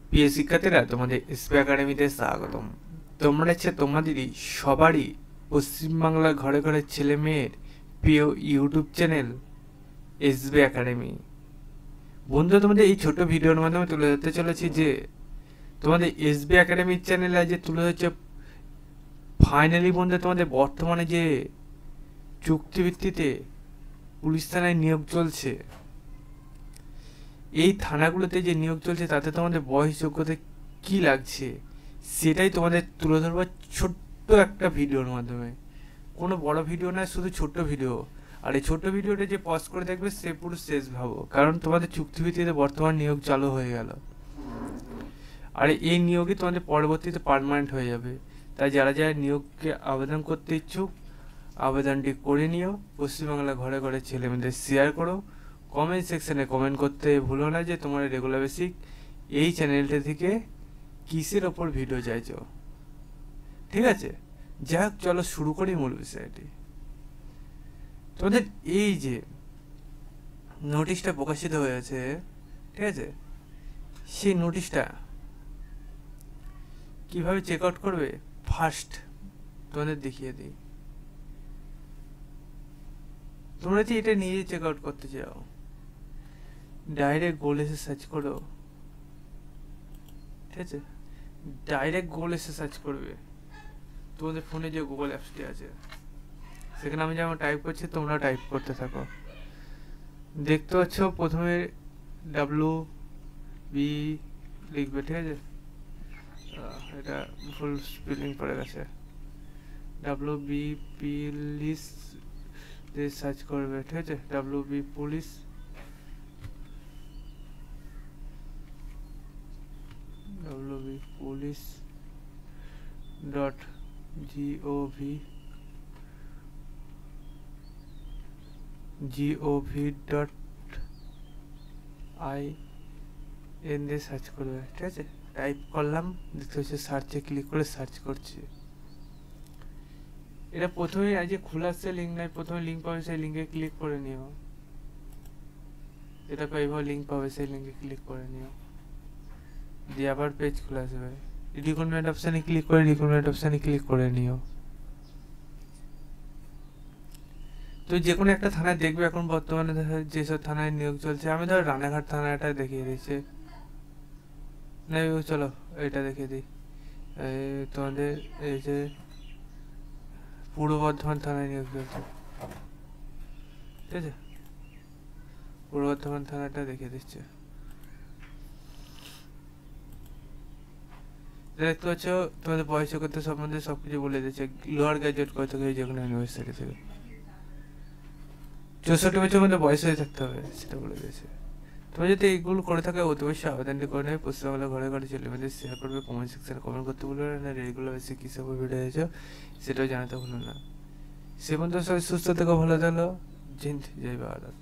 প্রিয় শিক্ষার্থীরা, তোমাদের এসপি একাডেমিতে স্বাগতম। তোমরা তোমাদেরই সবারই পশ্চিমবাংলার ঘরে ঘরে ছেলে মেয়ের প্রিয় ইউটিউব চ্যানেল এসবি একাডেমি। বন্ধু, তোমাদের এই ছোট ভিডিওর মাধ্যমে তুলে ধরতে চলেছি যে তোমাদের এসবি একাডেমির চ্যানেলে যে তুলে ধরছে ফাইনালি বন্ধু, তোমাদের বর্তমানে যে চুক্তিভিত্তিতে পুলিশ থানায় নিয়োগ চলছে, এই থানাগুলোতে যে নিয়োগ চলছে তাতে তোমাদের বয়স যোগ্যতা কি লাগছে সেটাই তোমাদের তুলে ধরবো ছোট্ট একটা ভিডিওর মাধ্যমে। কোনো বড় ভিডিও না, শুধু ছোট্ট ভিডিও। আর এই ছোট্ট ভিডিওটা যে পজ করে দেখবে সে পুরো শেষ ভাবো, কারণ তোমাদের চুক্তিভিত্তিতে বর্তমান নিয়োগ চালু হয়ে গেল। আর এই নিয়োগই তোমাদের পরবর্তীতে পার্মানেন্ট হয়ে যাবে। তাই যারা যারা নিয়োগকে আবেদন করতে ইচ্ছুক, আবেদনটি করে নিও। পশ্চিমবাংলা ঘরে ঘরে ছেলেমেয়েদের শেয়ার করো। কমেন্ট সেকশনে কমেন্ট করতে ভুলো না যে তোমরা রেগুলার বেসিক এই চ্যানেলটা থেকে কিসের ওপর ভিডিও চাইছো। ঠিক আছে, যাক চলো শুরু করি মূল বিষয়টি। তোমাদের এই যে নোটিশটা প্রকাশিত হয়েছে, ঠিক আছে, সেই নোটিশটা কিভাবে চেক আউট করবে ফার্স্ট তোমাদের দেখিয়ে দিই। তোমরা যদি এটা নিজে চেক আউট করতে চাও, ডাইরেক্ট গোল এসে সার্চ করো। ঠিক আছে, ডাইরেক্ট গোল এসে সার্চ করবে। তোমাদের ফোনে যে গুগল অ্যাপসটি আছে সেখানে আমি যেমন টাইপ করছি তোমরা টাইপ করতে থাকো। দেখতে পাচ্ছ প্রথমে WB লিখবে, ঠিক আছে, এটা ফুল স্পেলিং পড়ে গেছে। WB পুলিশ দিয়ে সার্চ করবে, ঠিক আছে, WB police. WB police gov.in দিয়ে সার্চ করবে, ঠিক আছে। টাইপ করলাম, দেখতে হচ্ছে সার্চে ক্লিক করে সার্চ করছি। এটা প্রথমে আজ খোলা আসছে লিঙ্ক নাই, প্রথমে লিঙ্ক পাবে সেই লিঙ্কে ক্লিক করে নিও। এটা এইভাবে লিঙ্ক পাবে, সেই লিঙ্কে ক্লিক করে নিও, দিয়ে আবার পেজ খোলা আসবে। রিক্রুটমেন্ট অপশানে ক্লিক করে রিক্রুটমেন্ট অপশানে ক্লিক করে নিও। তো যে কোনো একটা থানায় দেখবে এখন বর্তমানে যেসব থানায় নিয়োগ চলছে। আমি ধর রানাঘাট থানাটা দেখিয়ে দিচ্ছি, না চলো এটা দেখিয়ে দিই। তোমাদের এই যে পূর্ব বর্ধমান থানায় নিয়োগ চলছে, ঠিক আছে, পূর্ব বর্ধমান থানাটা দেখিয়ে দিচ্ছে। দেখতে পাচ্ছ তোমাদের বয়স যোগ্যতা সম্বন্ধে সবকিছু বলে দিচ্ছে। লোয়ার গ্রাজুয়েট কত থেকে যে কোনো ইউনিভার্সিটি থেকে 64 বছর মধ্যে বয়স হয়ে থাকতে হবে সেটা বলে দিয়েছে। তুমি যদি এইগুলো করে থাকো অবশ্যই আবেদনটি করে নেবে। পশ্চিমবাংলা ঘরে ঘরে ছেলেমেয়েদের শেয়ার করবে, কমেন্ট সেকশনে কমেন্ট করতে বলবে না। রেগুলার বেশি কিসের উপর ভিডিও হয়েছে সেটাও জানাতে ভুলো না। সে পর্যন্ত সবাই সুস্থ থেকো, ভালো থাকলো। জয় ভারত।